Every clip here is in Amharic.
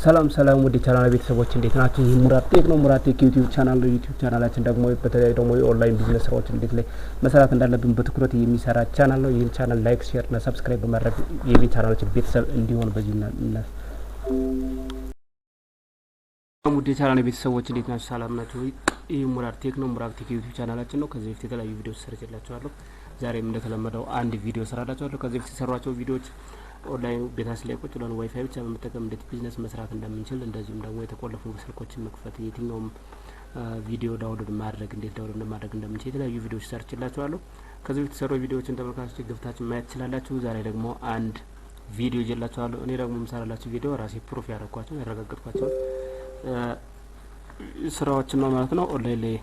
ሰላም ወደ ቻናል ቤተሰቦች እንዴት ናችሁ? ይህ ሙራቴክ ነው። ሙራቴክ ዩቲዩብ ቻናል ነው። ዩቲዩብ ቻናላችን ደግሞ በተለይ ደግሞ የኦንላይን ቢዝነስ ስራዎች እንዴት ላይ መስራት እንዳለብን በትኩረት የሚሰራ ቻናል ነው። ይህን ቻናል ላይክ፣ ሼር እና ሰብስክራይብ በማድረግ የቤት ቻናላችን ቤተሰብ እንዲሆን በዚህና ሙዲ ቻናል ቤተሰቦች እንዴት ናችሁ? ሰላም ናችሁ? ይህ ሙራቴክ ነው። ሙራቴክ ዩቲዩብ ቻናላችን ነው። ከዚህ በፊት የተለያዩ ቪዲዮዎች ሰርቼላችኋለሁ። ዛሬም እንደተለመደው አንድ ቪዲዮ ሰራላችኋለሁ። ከዚህ በፊት የሰሯቸው ቪዲዮዎች ኦንላይን ቤታችን ላይ ቁጭ ብለን ዋይፋይ ብቻ በመጠቀም እንዴት ቢዝነስ መስራት እንደምንችል እንደዚሁም ደግሞ የተቆለፉ ስልኮችን መክፈት የትኛውም ቪዲዮ ዳውንሎድ ማድረግ እንዴት ዳውንሎድ ማድረግ እንደምንችል የተለያዩ ቪዲዮዎች ሰርችላችኋለሁ። ከዚህ በፊት የተሰሩ ቪዲዮዎችን ተመልካቾች ገብታችሁ ማየት ትችላላችሁ። ዛሬ ደግሞ አንድ ቪዲዮ ይዤላችኋለሁ። እኔ ደግሞ የምሰራላችሁ ቪዲዮ ራሴ ፕሩፍ ያደረኳቸው ያረጋግጥኳቸው ስራዎችን ነው ማለት ነው። ኦንላይን ላይ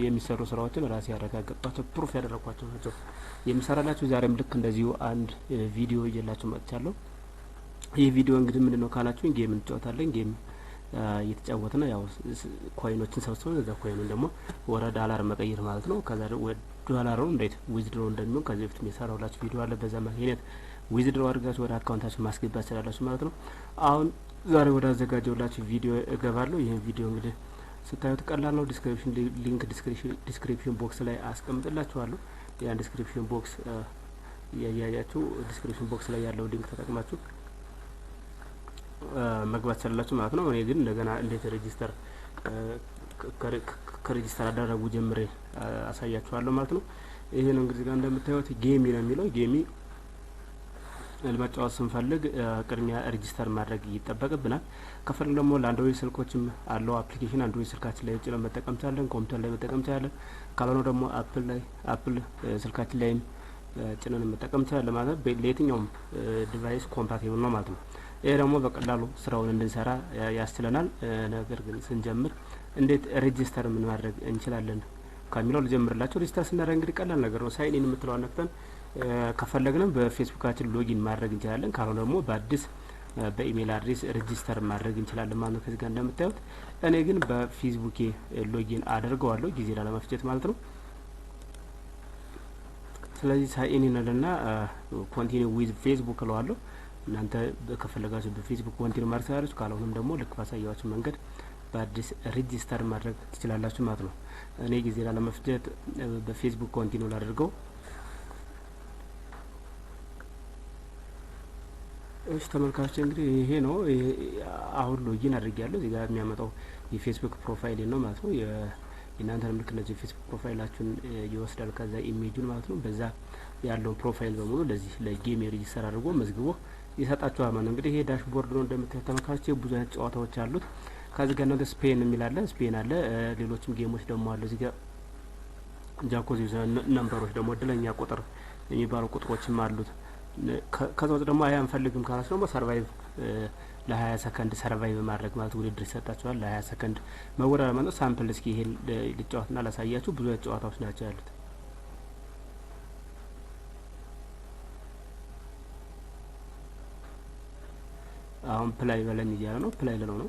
የሚሰሩ ስራዎችን ራሴ ያረጋግጥኳቸው ፕሩፍ ያደረኳቸው ናቸው የምሰራላችሁ። ዛሬም ልክ እንደዚሁ አንድ ቪዲዮ ይዤላችሁ መጥቻለሁ። ይህ ቪዲዮ እንግዲህ ምንድነው ካላችሁ ጌም እንጫወታለን። ጌም እየተጫወትን ያው ኮይኖችን ሰብስበን እዛ ኮይኑን ደግሞ ወደ ዶላር መቀየር ማለት ነው። ከዛ ወደ ዶላሩን እንዴት ዊዝድሮ እንደሚሆን ከዚህ በፊት የሰራሁላችሁ ቪዲዮ አለ። በዛ ማግኘት ዊዝድሮ አድርጋችሁ ወደ አካውንታችሁ ማስገባት ትችላላችሁ ማለት ነው። አሁን ዛሬ ወደ አዘጋጀውላችሁ ቪዲዮ እገባለሁ። ይሄን ቪዲዮ እንግዲህ ስታዩት ቀላል ነው። ዲስክሪፕሽን ሊንክ ዲስክሪፕሽን ቦክስ ላይ አስቀምጥላችኋለሁ። ያን ዲስክሪፕሽን ቦክስ ያያያችሁ ዲስክሪፕሽን ቦክስ ላይ ያለው ሊንክ ተጠቅማችሁ መግባት ትችላላችሁ ማለት ነው። እኔ ግን እንደገና እንዴት ሬጂስተር ከሬጂስተር አደረጉ ጀምሬ አሳያችኋለሁ ማለት ነው። ይሄን እንግዲህ ጋር እንደምታዩት ጌሚ ነው የሚለው ጌሚ ለመጫወት ስንፈልግ ቅድሚያ ሬጂስተር ማድረግ ይጠበቅብናል። ከፈል ደግሞ ለአንድሮይድ ስልኮችም አለው አፕሊኬሽን አንድሮይድ ስልካችን ላይ ጭነን መጠቀም እንችላለን። ኮምፒውተር ላይ መጠቀም እንችላለን። ካልሆነ ደግሞ አፕል ስልካችን ላይም ጭነን መጠቀም እንችላለን ማለት ነው። ለየትኛውም ዲቫይስ ኮምፓቲብል ነው ማለት ነው። ይሄ ደግሞ በቀላሉ ስራውን እንድንሰራ ያስችለናል። ነገር ግን ስንጀምር እንዴት ሬጂስተር ምን ማድረግ እንችላለን ከሚለው ልጀምርላችሁ። ሬጂስተር ስናደርግ እንግዲህ ቀላል ነገር ነው። ሳይን ኢን የምትለዋን ነክተን ከፈለግንም በፌስቡካችን ሎጊን ማድረግ እንችላለን። ካልሆነ ደግሞ በአዲስ በኢሜል አድሬስ ሬጂስተር ማድረግ እንችላለን ማለት ነው። ከዚህ ጋር እንደምታዩት እኔ ግን በፌስቡኬ ሎጊን አደርገዋለሁ ጊዜ ላለመፍጀት ማለት ነው። ስለዚህ ሳይን ኢን እና ኮንቲኒው ዊዝ ፌስቡክ እለዋለሁ። እናንተ ከፈለጋችሁ በፌስቡክ ኮንቲኒው ማድረግ ትችላላችሁ። ካልሆነም ደግሞ ልክ ባሳያችሁ መንገድ በአዲስ ሬጂስተር ማድረግ ትችላላችሁ ማለት ነው። እኔ ጊዜ ላለመፍጀት በፌስቡክ ኮንቲኒው ላደርገው። እሺ ተመልካቾች እንግዲህ ይሄ ነው። አሁን ሎጊን አድርጌያለሁ። እዚህ ጋር የሚያመጣው የፌስቡክ ፕሮፋይል ነው ማለት ነው። የእናንተንም ልክ እንደዚህ ፌስቡክ ፕሮፋይላችሁን ይወስዳል። ከዛ ኢሜጁን ማለት ነው። በዛ ያለውን ፕሮፋይል በሙሉ ለዚህ ለጌም ሬጂስተር አድርጎ መዝግቦ ይሰጣችኋል ማለት ነው። እንግዲህ ይሄ ዳሽቦርድ ነው እንደምታዩት ተመልካቾች። ብዙ አይነት ጨዋታዎች አሉት። ከዚህ ጋር ነው ስፔን የሚል አለ። ስፔን አለ። ሌሎችም ጌሞች ደግሞ አሉ። እዚህ ጋር ጃኮዚ ነምበሮች ደግሞ እድለኛ ቁጥር የሚባሉ ቁጥሮችም አሉት። ከዛ ውስጥ ደግሞ አያ አንፈልግም ካላችሁ ደግሞ ሰርቫይቭ ለ20 ሰከንድ ሰርቫይቭ ማድረግ ማለት ውድድር ይሰጣችኋል። ለ20 ሰከንድ መወዳደር ማለት ነው። ሳምፕል እስኪ ይሄን ልጫወትና ላሳያችሁ። ብዙ ጨዋታዎች ናቸው ያሉት። አሁን ፕላይ በለኝ እያለ ነው። ፕላይ ልለው ነው።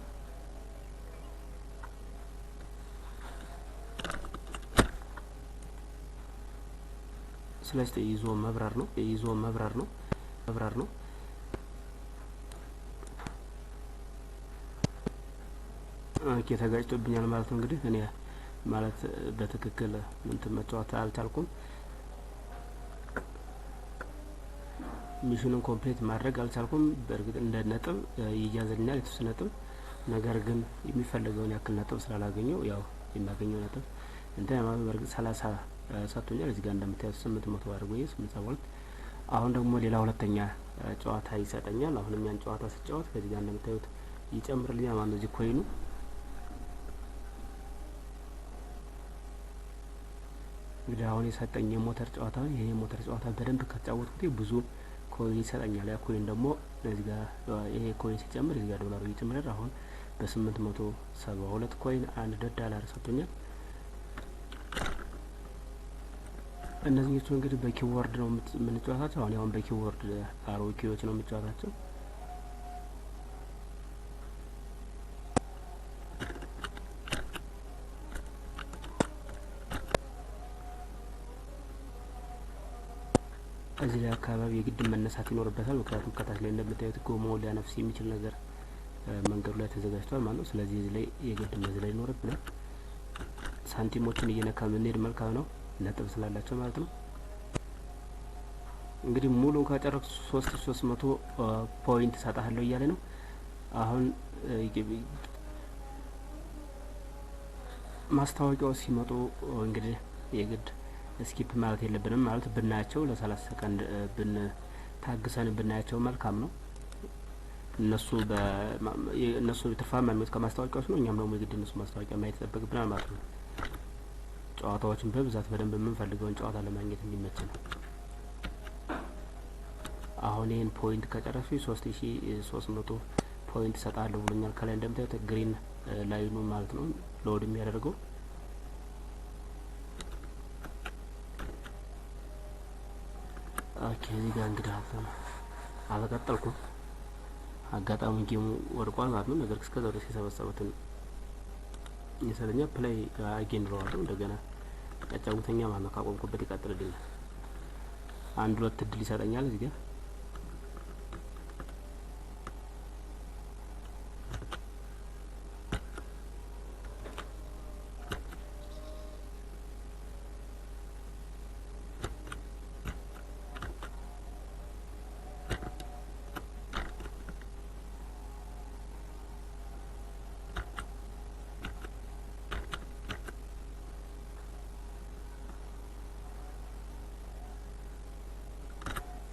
ስለዚህ ይዞ መብራር ነው። ኦኬ ተጋጭቶብኛል ማለት ነው። እንግዲህ እኔ ማለት በትክክል እንትን መጫወት አልቻልኩም። ሚሽኑን ኮምፕሊት ማድረግ አልቻልኩም። በእርግጥ እንደ ነጥብ ይያዝልኛል የተወሰነ ነጥብ። ነገር ግን የሚፈልገውን ያክል ነጥብ ስላላገኘው ያው የማገኘው ነጥብ እንትን ማለት በእርግጥ 30 ሰጥቶኛል። እዚህ ጋር እንደምታዩት 800 አድርጎ 872። አሁን ደግሞ ሌላ ሁለተኛ ጨዋታ ይሰጠኛል። አሁንም ያን ጨዋታ ስጫወት ከዚህ ጋር እንደምታዩት ይጨምርልኛል ማለት ነው። እዚህ ኮይኑ እንግዲህ አሁን የሰጠኝ የሞተር ጨዋታ ነው። ይሄ የሞተር ጨዋታ በደንብ ከተጫወትኩት ብዙ ኮይን ይሰጠኛል። ያ ኮይን ደግሞ እዚህ ጋር ይሄ ኮይን ሲጨምር እዚህ ጋር ዶላሩ ይጨምራል። አሁን በ872 ኮይን $1 ሰጥቶኛል። እነዚህኞቹ እንግዲህ በኪቦርድ ነው የምንጫወታቸው። አሁን በኪቦርድ አሮኪዎች ነው የምንጫወታቸው። እዚህ ላይ አካባቢ የግድ መነሳት ይኖርበታል። ምክንያቱም ከታች ላይ እንደምታዩት ጎማው ሊያነፍስ የሚችል ነገር መንገዱ ላይ ተዘጋጅቷል ማለት ነው። ስለዚህ እዚህ ላይ የግድ እንደዚህ ላይ ይኖርብናል። ሳንቲሞችን እየነካ ምንሄድ መልካም ነው ነጥብ ስላላቸው ማለት ነው። እንግዲህ ሙሉ ካጨረስኩ 3300 ፖይንት ሰጣለሁ እያለ ነው። አሁን ማስታወቂያው ሲመጡ እንግዲህ የግድ ስኪፕ ማለት የለብንም ማለት ብናያቸው ለ30 ሰከንድ ታግሰን ብናያቸው መልካም ነው። እነሱ ትርፋማ የሚሆኑት ከማስታወቂያዎች ነው። እኛም ደግሞ የግድ እነሱ ማስታወቂያ ማየት ይጠበቅብናል ማለት ነው። ጨዋታዎችን በብዛት በደንብ የምንፈልገውን ጨዋታ ለማግኘት እንዲመች ነው። አሁን ይሄን ፖይንት ከጨረሱ 3300 ፖይንት ሰጣለሁ ብሎኛል። ከላይ እንደምታዩት ግሪን ላይኑ ማለት ነው ሎድ የሚያደርገው። ኦኬ እዚህ ጋር እንግዲህ አልቀጠልኩም። አጋጣሚ ጌሙ ወድቋል ማለት ነው። ነገር እስከዛው ድረስ የሰበሰቡትን የሰለኛ ፕሌይ አጌን ብለዋለሁ። እንደገና ያጫውተኛ ማለት ነው። ካቆምኩበት ይቀጥልልኛል። አንድ ሁለት እድል ይሰጠኛል እዚህ ጋር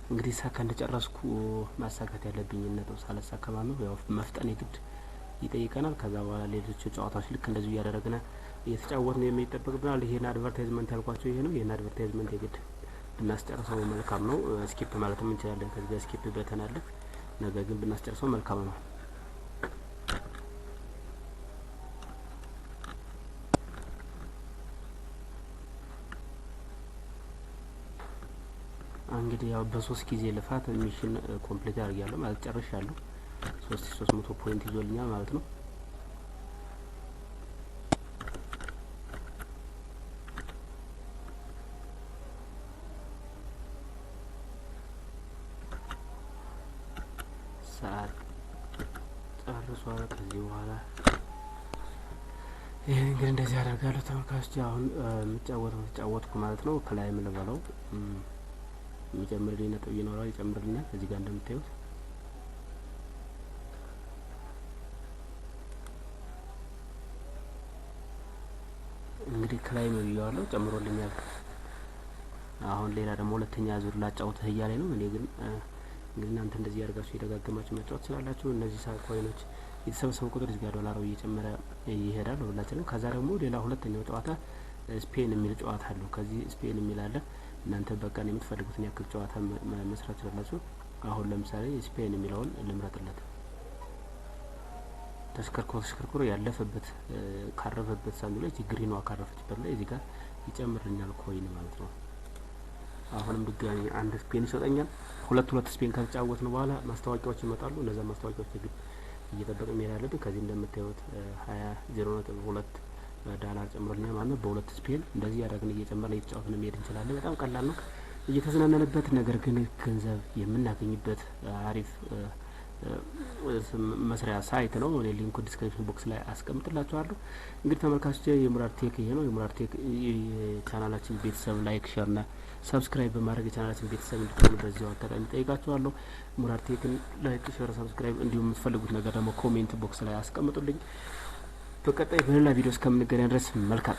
እንግዲህ ሰከንድ ጨረስኩ። ማሳካት ያለብኝ ነጥብ ሳላሳካ ማለት ነው። ያው መፍጠን የግድ ይጠይቀናል። ከዛ በኋላ ሌሎች ጨዋታዎች ልክ እንደዚህ እያደረግን እየተጫወትን የሚጠበቅብናል። ይሄን አድቨርታይዝመንት ያልኳቸው ይሄ ነው። ይሄን አድቨርታይዝመንት የግድ ብናስጨርሰው መልካም ነው። ስኪፕ ማለትም እንችላለን። ከዚህ ጋር ስኪፕ በተን አለ። ነገር ግን ብናስጨርሰው መልካም ነው። እንግዲህ ያው በ3 ጊዜ ልፋት ሚሽን ኮምፕሊት አድርጊያለሁ ማለት ጨርሻለሁ። 3300 ፖይንት ይዞልኛል ማለት ነው። ሰዓት ጨርሷል። ከዚህ በኋላ ይሄ እንግዲህ እንደዚህ አደርጋለሁ ተመልካቾች። አሁን ተጫወትኩ ማለት ነው። ከላይ ምን ልበለው የሚጨምርልኝ ነጥብ ይኖራል፣ ይጨምርልኛል። እዚህ ጋር እንደምታዩት እንግዲህ ከላይ ነው ይያለው ጨምሮልኛል። አሁን ሌላ ደግሞ ሁለተኛ ዙር ላጫውተህ እያለኝ ነው። እኔ ግን እንግዲህ እናንተ እንደዚህ ያደርጋችሁ የደጋገማችሁ መጫወት ትችላላችሁ። እነዚህ ኮይኖች የተሰበሰቡ ቁጥር እዚህ ጋር ዶላሩ እየጨመረ ይሄዳል ሁላችንም። ከዛ ደግሞ ሌላ ሁለተኛው ጨዋታ ስፔን የሚል ጨዋታ አለው። ከዚህ ስፔን የሚል አለ። እናንተ በቀን የምትፈልጉትን ያክል ጨዋታ መስራት ትችላላችሁ። አሁን ለምሳሌ ስፔን የሚለውን ልምረጥለት። ተሽከርክሮ ያለፈበት ካረፈበት ሳንዱ ላይ ግሪኗ ካረፈችበት ላይ እዚህ ጋር ይጨምርልኛል ኮይን ማለት ነው። አሁንም ድጋሚ አንድ ስፔን ይሰጠኛል። ሁለት ስፔን ከተጫወትን በኋላ ማስታወቂያዎች ይመጣሉ። እነዛ ማስታወቂያዎች ግን እየጠበቅን መሄድ አለብን። ከዚህ እንደምታዩት 20.2 ዳላር ጨምሮልኛል ማለት ነው። በሁለት ስፔን እንደዚህ ያደረግን እየጨመርን እየተጫወትን መሄድ እንችላለን። በጣም ቀላል ነው እየተዝናናንበት፣ ነገር ግን ገንዘብ የምናገኝበት አሪፍ መስሪያ ሳይት ነው። እኔ ሊንኩ ዲስክሪፕሽን ቦክስ ላይ አስቀምጥላችኋለሁ። እንግዲህ ተመልካቾች የሙራድ ቴክ ይሄ ነው። የሙራድ ቴክ ቻናላችን ቤተሰብ ላይክ፣ ሼር እና ሰብስክራይብ በማድረግ የቻናላችን ቤተሰብ እንድትሆኑ በዚያው አጋጣሚ ጠይቃችኋለሁ። ሙራድ ቴክን ላይክ፣ ሼር፣ ሰብስክራይብ እንዲሁም የምትፈልጉት ነገር ደግሞ ኮሜንት ቦክስ ላይ አስቀምጡልኝ። በቀጣይ በሌላ ቪዲዮ እስከምንገናኝ ድረስ መልካም